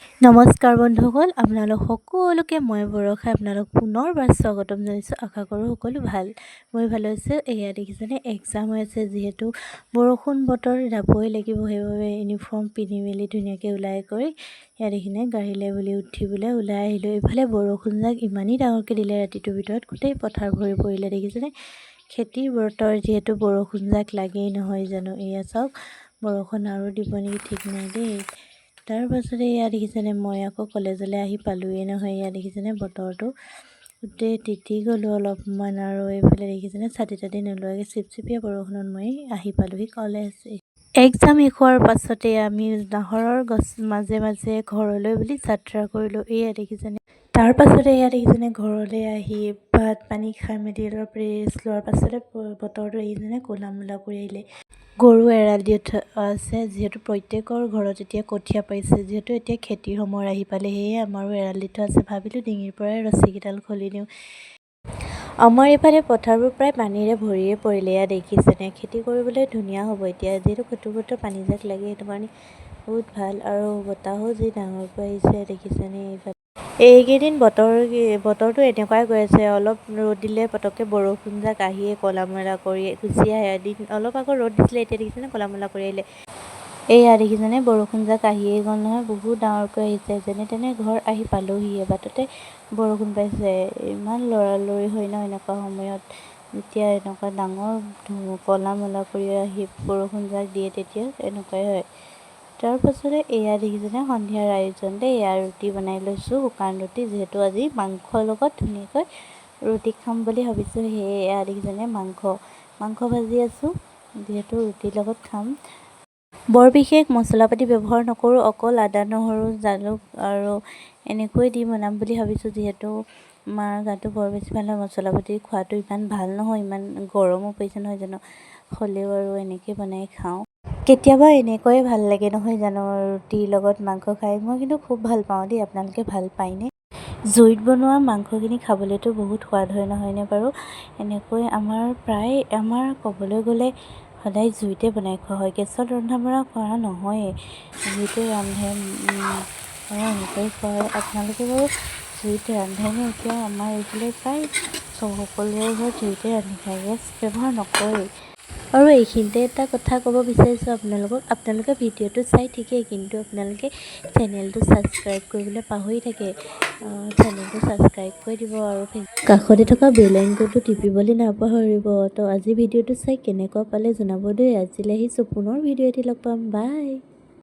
নমস্কাৰ বন্ধুসকল, আপোনালোক সকলোকে মই বৰষা আপোনালোক পুনৰবাৰ স্বাগতম জনাইছোঁ। আশা কৰোঁ সকলো ভাল। মই ভালে আছোঁ। এয়া দেখিছেনে, এক্সাম হৈ আছে, যিহেতু বৰষুণ বতৰ যাবই লাগিব, সেইবাবে ইউনিফৰ্ম পিন্ধি মেলি ধুনীয়াকৈ ওলাই কৰি এয়া দেখিনে গাড়ীলৈ বুলি উঠিবলৈ ওলাই আহিলোঁ। এইফালে বৰষুণজাক ইমানেই ডাঙৰকৈ দিলে, ৰাতিটোৰ ভিতৰত গোটেই পথাৰ ভৰি পৰিলে। দেখিছেনে, খেতিৰ বতৰ যিহেতু বৰষুণজাক লাগেই নহয় জানো। এয়া চাওক, বৰষুণ আৰু দিব নেকি ঠিক নাই দেই। তাৰ পাছতে এয়া দেখিছেনে, মই আকৌ কলেজলৈ আহি পালোঁৱেই নহয়। এয়া দেখিছেনে, বতৰটো গোটেই তিতি গ'লোঁ অলপমান। আৰু এইফালে দেখিছেনে, ছাতি তাতি নোলোৱাকৈ চিপচিপীয়া বৰষুণত মই আহি পালোঁহি কলেজ। এক্সাম শেষ হোৱাৰ পাছতে আমি নাহৰৰ গছ মাজে মাজে ঘৰলৈ বুলি যাত্ৰা কৰিলোঁ। এয়া দেখিছেনে, তাৰ পাছতে এয়া দেখিছেনে, ঘৰলৈ আহি ভাত পানী খাই মেলি অলপ ৰেষ্ট লোৱাৰ পাছতে বতৰটো দেখিছেনে ক'লা মূলা কৰি আহিলে। গৰু এৰাল দি আছে, যিহেতু প্ৰত্যেকৰ ঘৰত এতিয়া কঠীয়া পাৰিছে, যিহেতু এতিয়া খেতিৰ সময় আহি পালে, সেয়ে আমাৰো এৰাল দি থোৱা আছে। ভাবিলোঁ ডিঙিৰ পৰাই ৰছীকেইডাল খুলি দিওঁ। আমাৰ এইফালে পথাৰবোৰ প্ৰায় পানীৰে ভৰিয়ে পৰিলে। এয়া দেখিছেনে, খেতি কৰিবলৈ ধুনীয়া হ'ব এতিয়া, যিহেতু কটুবটৰ পানীজাক লাগে, সেইটো কাৰণে বহুত ভাল। আৰু বতাহো যি ডাঙৰকৈ আহিছে দেখিছেনে। এইকেইদিন বতৰটো এনেকুৱাই গৈ আছে, অলপ ৰ'দ দিলে পটককৈ বৰষুণজাক আহিয়ে ক'লা মলা কৰি গুচি আহে। এদিন অলপ আগত ৰ'দ দিছিলে, এতিয়া দেখিছেনে ক'লা মলা কৰি আহিলে। এয়া দেখিছেনে, বৰষুণজাক আহিয়ে গ'ল নহয়, বহুত ডাঙৰকৈ আহিছে। যেনে তেনে ঘৰ আহি পালোঁহিয়ে, বাটতে বৰষুণ পাইছে। ইমান লৰালৰি হয় ন এনেকুৱা সময়ত, যেতিয়া এনেকুৱা ডাঙৰ ক'লা মলা কৰি আহি বৰষুণজাক দিয়ে, তেতিয়া এনেকুৱাই হয়। তাৰ পাছতে এয়া দেখিছেনে, সন্ধিয়াৰ আয়োজন দেই। এয়া ৰুটি বনাই লৈছোঁ, শুকান ৰুটি, যিহেতু আজি মাংসৰ লগত ধুনীয়াকৈ ৰুটি খাম বুলি ভাবিছোঁ। সেয়ে এয়া দেখিছেনে, মাংস ভাজি আছোঁ, যিহেতু ৰুটিৰ লগত খাম। বৰ বিশেষ মছলা পাতি ব্যৱহাৰ নকৰোঁ, অকল আদা নহৰু জালুক আৰু এনেকৈ দি বনাম বুলি ভাবিছোঁ। যিহেতু মাৰ গাটো বৰ বেছি ভাল নহয়, মছলা পাতি খোৱাটো ইমান ভাল নহয়, ইমান গৰমো পৰিছে নহয় জানো, হ'লেও আৰু এনেকৈ বনাই খাওঁ। কেতিয়াবা এনেকৈয়ে ভাল লাগে নহয় জানো, ৰুটিৰ লগত মাংস খাই। মই কিন্তু খুব ভাল পাওঁ দেই, আপোনালোকে ভাল পায়নে? জুইত বনোৱা মাংসখিনি খাবলৈতো বহুত সোৱাদ হয় নহয়নে বাৰু। এনেকৈ আমাৰ ক'বলৈ গ'লে সদায় জুইতে বনাই খোৱা হয়, গেছত ৰন্ধা বঢ়া কৰা নহয়েই, জুইতে ৰান্ধে আৰু এনেকৈ খোৱা হয়। আপোনালোকে বাৰু জুইত ৰান্ধেনে? এতিয়া আমাৰ এইফালে প্ৰায় সকলোৰে ঘৰত জুইতে ৰান্ধি খায়, গেছ ব্যৱহাৰ নকৰেই। আৰু এইখিনিতে এটা কথা ক'ব বিচাৰিছোঁ আপোনালোকে ভিডিঅ'টো চাই ঠিকেই, কিন্তু আপোনালোকে চেনেলটো ছাবস্ক্ৰাইব কৰিবলৈ পাহৰি থাকে। চেনেলটো ছাবস্ক্ৰাইব কৰি দিব আৰু কাষতে থকা বেল আইকনটো টিপিবলৈ নাপাহৰিব। তো আজি ভিডিঅ'টো চাই কেনেকুৱা পালে জনাব দেই। আজিলৈ আহিছোঁ, পুনৰ ভিডিঅ' এটি লগ পাম, বাই।